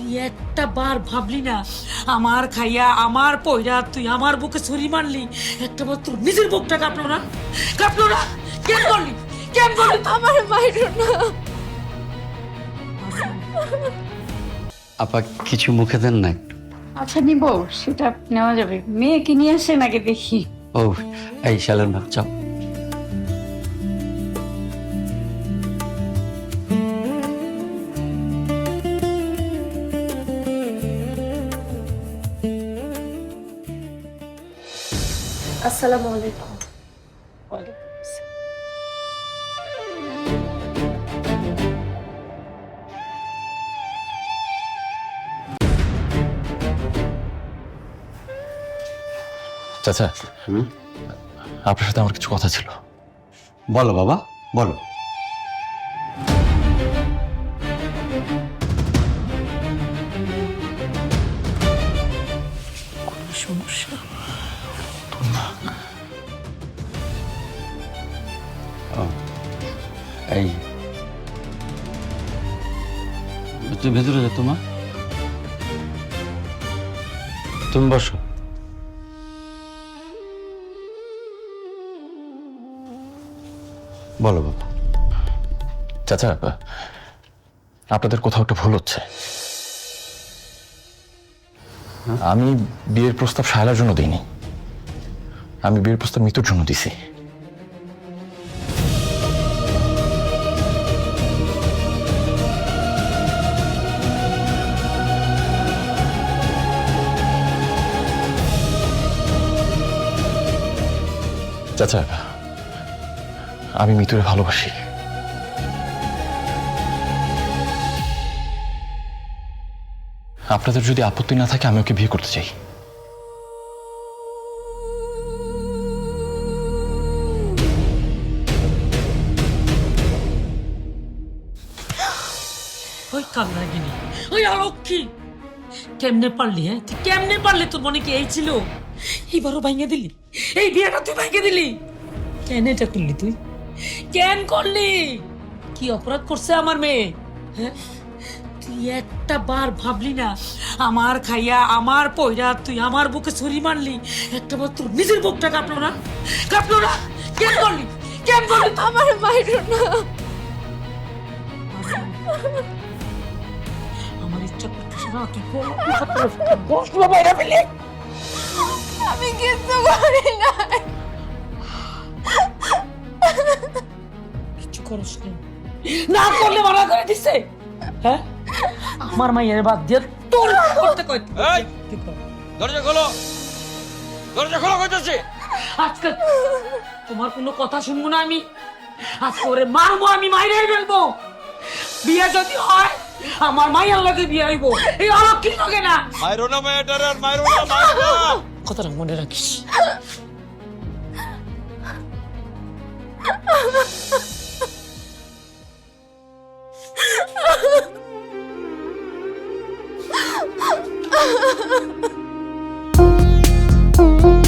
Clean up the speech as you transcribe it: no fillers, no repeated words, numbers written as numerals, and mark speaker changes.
Speaker 1: তুই একটা বার ভাবলি না আমার খাইয়া আমার পয়রা তুই আমার বুকে ছুরি মারলি, একটা বার তোর নিজের বুকটা কাঁপলো না? কাঁপলো না? কেন করলি? কেন করলি?
Speaker 2: আমার মাইরো না।
Speaker 3: আপা কিছু মুখে দেন না।
Speaker 4: আচ্ছা নিব, সেটা নেওয়া যাবে। মেয়েকে নিয়ে আসেন আগে দেখি।
Speaker 3: ও এই শালের না চাও।
Speaker 2: আসসালামু আলাইকুম।
Speaker 5: চাচা, আপনার সাথে আমার কিছু কথা ছিল।
Speaker 3: বলো বাবা বলো।
Speaker 1: সমস্যা?
Speaker 3: এই তুই ভেতরে যা তোমা, তুমি বসো। বলো বাবা।
Speaker 5: চাচা, আপনাদের কোথাও একটা ভুল হচ্ছে। আমি বিয়ের প্রস্তাব শায়লার জন্য দিইনি, আমি বিয়ের প্রস্তাব মিতুর জন্য দিছি। চাচা, আমি মিতুরে ভালোবাসি। আপনাদের যদি আপত্তি না থাকে আমি ওকে বিয়ে করতে চাই।
Speaker 1: ওই কান্নাগিনি, ওই অলক্ষী, কেমনে পারলি? হ্যাঁ তুই কেমনে পারলি? তোর মনে কি এই ছিল? এইবারও ভাঙে দিলি, এই বিয়েটা তুই ভাঙে দিলি কেন? এটা করলি তুই কেন করলি? কি অপরাধ করছে আমার মেয়ে? হ্যাঁ তুই একটা বার ভাবলি না আমার খাইয়া আমার পয়রা তুই আমার বুকে ছুরি মারলি, একটা বার তোর নিজের বুকটা কাঁপলো না? কাঁপলো না? কেন করলি? কেন করলি?
Speaker 2: আমার মাইরো না।
Speaker 1: আমার ইচ্ছা করতেছে না তুই বসলো বাইরে ফেলে।
Speaker 2: আমি কিছু করি না।
Speaker 1: কিছু করিস না, না করলে মানা করে দিছে। হ্যাঁ আমার মায়ের বাদ দিয়ে তোর করতে কই?
Speaker 6: দরজা খোলো, দরজা খোলো কইতাছি।
Speaker 1: আজকে তোমার কোনো কথা শুনবো না আমি। আজকে ওরে মারবো, আমি মাইরে ফেলবো। বিয়ে যদি হয় আমার মায়ের লগে বিয়ে হইব, এই অলক্ষীর লগে না।
Speaker 6: মাইরো না মেয়েটারে, আর মাইরো না, মাইরো না।
Speaker 1: কথাটা মনে রাখিস।
Speaker 2: Ha ha ha.